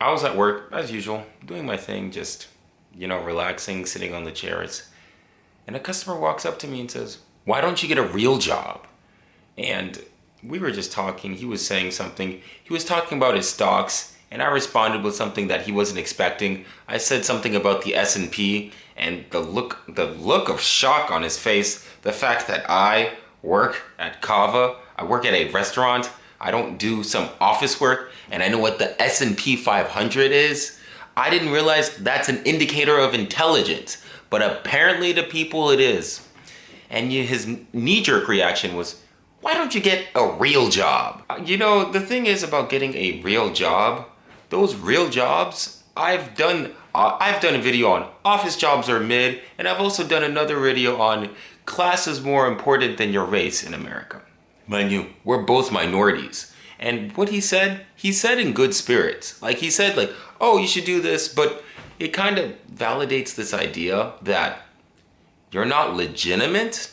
I was at work as usual, doing my thing, just, relaxing, sitting on the chairs. And a customer walks up to me and says, "Why don't you get a real job?" And we were just talking. He was saying something. He was talking about his stocks, and I responded with something that he wasn't expecting. I said something about the S&P, and the look of shock on his face, the fact that I work at Kava, I work at a restaurant, I don't do some office work, and I know what the S&P 500 is. I didn't realize that's an indicator of intelligence, but apparently to people it is. And his knee-jerk reaction was, "Why don't you get a real job?" The thing is about getting a real job, those real jobs, I've done a video on office jobs are mid, and I've also done another video on class is more important than your race in America. Mind you, we're both minorities. And what he said in good spirits. Like he said "Oh, you should do this," but it kind of validates this idea that you're not legitimate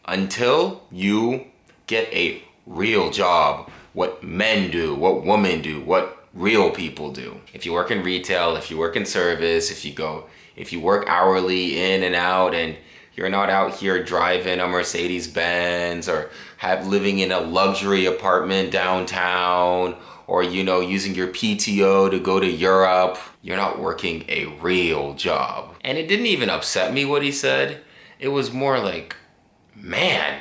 until you get a real job. What men do, what women do, what real people do. If you work in retail, if you work in service, if you work hourly in and out, and you're not out here driving a Mercedes Benz or living in a luxury apartment downtown, or using your PTO to go to Europe, you're not working a real job. And it didn't even upset me what he said. It was more like, man,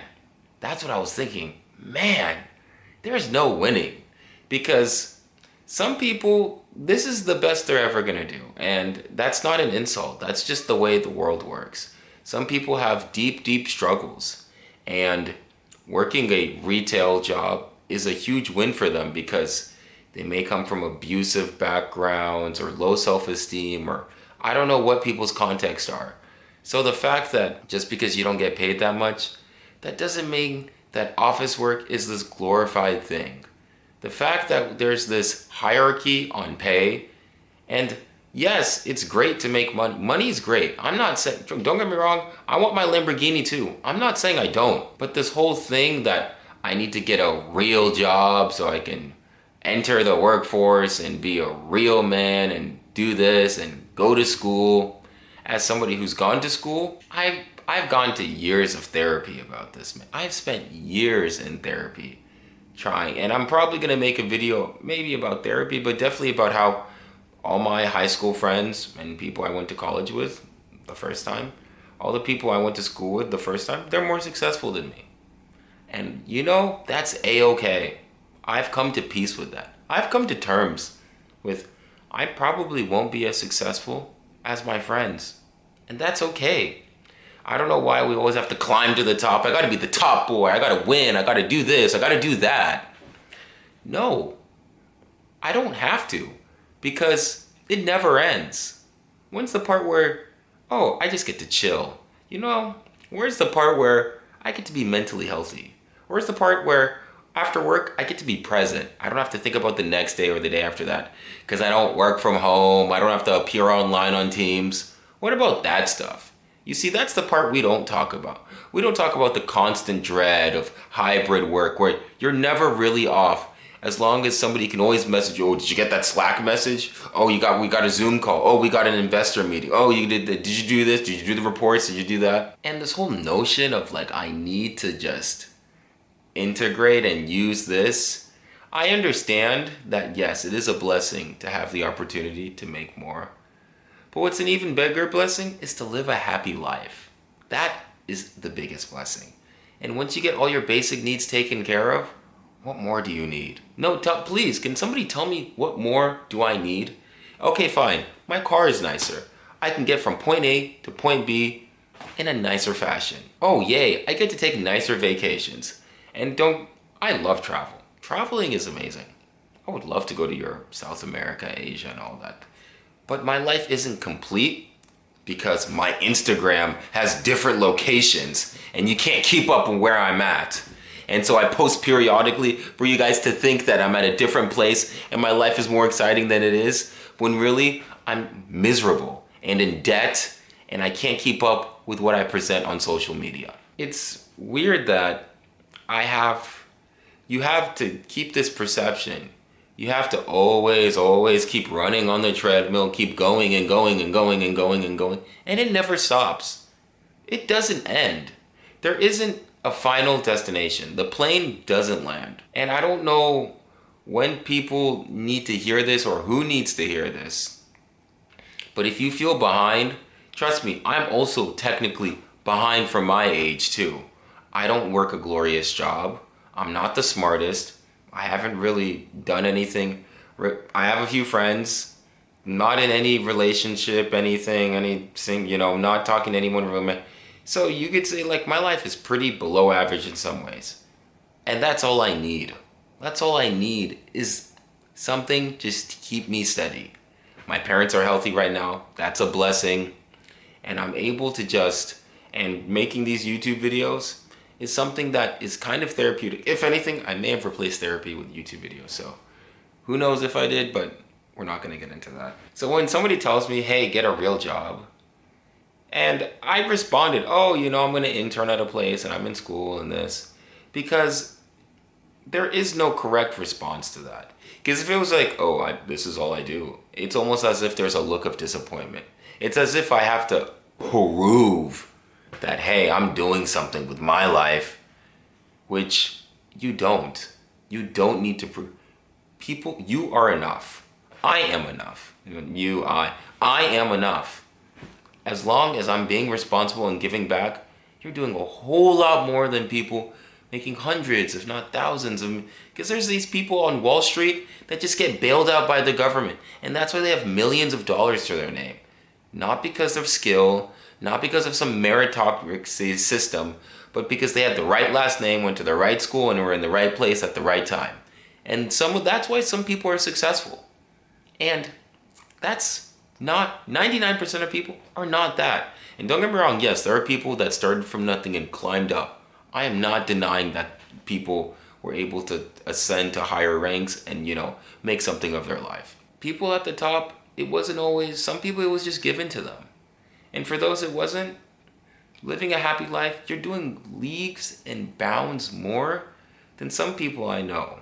that's what I was thinking. Man, there's no winning. Because some people, this is the best they're ever gonna do. And that's not an insult. That's just the way the world works. Some people have deep, deep struggles. And working a retail job is a huge win for them because they may come from abusive backgrounds or low self-esteem, or I don't know what people's contexts are. So the fact that just because you don't get paid that much, that doesn't mean that office work is this glorified thing. The fact that there's this hierarchy on pay, and yes, it's great to make money. Money's great. I'm not saying, don't get me wrong, I want my Lamborghini too. I'm not saying I don't. But this whole thing that I need to get a real job so I can enter the workforce and be a real man and do this and go to school. As somebody who's gone to school, I've gone to years of therapy about this, man. I've spent years in therapy trying, and I'm probably gonna make a video maybe about therapy, but definitely about how all my high school friends and people I went to college with the first time, all the people I went to school with the first time, they're more successful than me. And that's a-okay. I've come to peace with that. I've come to terms with I probably won't be as successful as my friends. And that's okay. I don't know why we always have to climb to the top. I gotta be the top boy. I gotta win. I gotta do this. I gotta do that. No, I don't have to, because it never ends. When's the part where, oh, I just get to chill? Where's the part where I get to be mentally healthy? Where's the part where after work, I get to be present? I don't have to think about the next day or the day after that because I don't work from home. I don't have to appear online on Teams. What about that stuff? You see, that's the part we don't talk about. We don't talk about the constant dread of hybrid work where you're never really off as long as somebody can always message you. "Oh, did you get that Slack message? Oh, we got a Zoom call. Oh, we got an investor meeting. Oh, did you do this? Did you do the reports? Did you do that?" And this whole notion of I need to just integrate and use this. I understand that yes, it is a blessing to have the opportunity to make more. But what's an even bigger blessing is to live a happy life. That is the biggest blessing. And once you get all your basic needs taken care of, what more do you need? No, please, can somebody tell me what more do I need? Okay, fine. My car is nicer. I can get from point A to point B in a nicer fashion. Oh, yay, I get to take nicer vacations. And I love travel. Traveling is amazing. I would love to go to Europe, South America, Asia, and all that. But my life isn't complete because my Instagram has different locations and you can't keep up on where I'm at. And so I post periodically for you guys to think that I'm at a different place and my life is more exciting than it is, when really I'm miserable and in debt and I can't keep up with what I present on social media. It's weird that you have to keep this perception You have to always keep running on the treadmill, keep going and going and going and going and going, and it never stops. It doesn't end. There isn't a final destination. The plane doesn't land. And I don't know when people need to hear this or who needs to hear this. But if you feel behind, trust me, I'm also technically behind for my age too. I don't work a glorious job. I'm not the smartest. I haven't really done anything. I have a few friends, not in any relationship, anything, not talking to anyone really. So you could say like my life is pretty below average in some ways. And that's all I need. That's all I need is something just to keep me steady. My parents are healthy right now. That's a blessing. And I'm able to and making these YouTube videos is something that is kind of therapeutic. If anything, I may have replaced therapy with YouTube videos. So who knows if I did, but we're not gonna get into that. So when somebody tells me, hey, get a real job, and I responded, oh, I'm gonna intern at a place and I'm in school and this, because there is no correct response to that. Because if it was like, oh, this is all I do, it's almost as if there's a look of disappointment. It's as if I have to prove that, hey, I'm doing something with my life, which you don't. You don't need to prove. People, you are enough. I am enough. I am enough. As long as I'm being responsible and giving back, you're doing a whole lot more than people making hundreds, if not thousands of, because there's these people on Wall Street that just get bailed out by the government, and that's why they have millions of dollars to their name. Not because of skill, not because of some meritocracy system, but because they had the right last name, went to the right school, and were in the right place at the right time. And that's why some people are successful. And that's not, 99% of people are not that. And don't get me wrong, yes, there are people that started from nothing and climbed up. I am not denying that people were able to ascend to higher ranks and, make something of their life. People at the top, it wasn't always, some people it was just given to them. And for those it wasn't, living a happy life, you're doing leagues and bounds more than some people I know.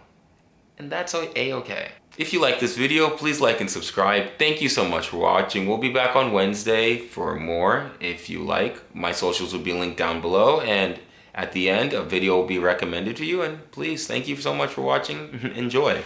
And that's a-okay. If you like this video, please like and subscribe. Thank you so much for watching. We'll be back on Wednesday for more. If you like, my socials will be linked down below, and at the end, a video will be recommended to you. And please, thank you so much for watching. Enjoy.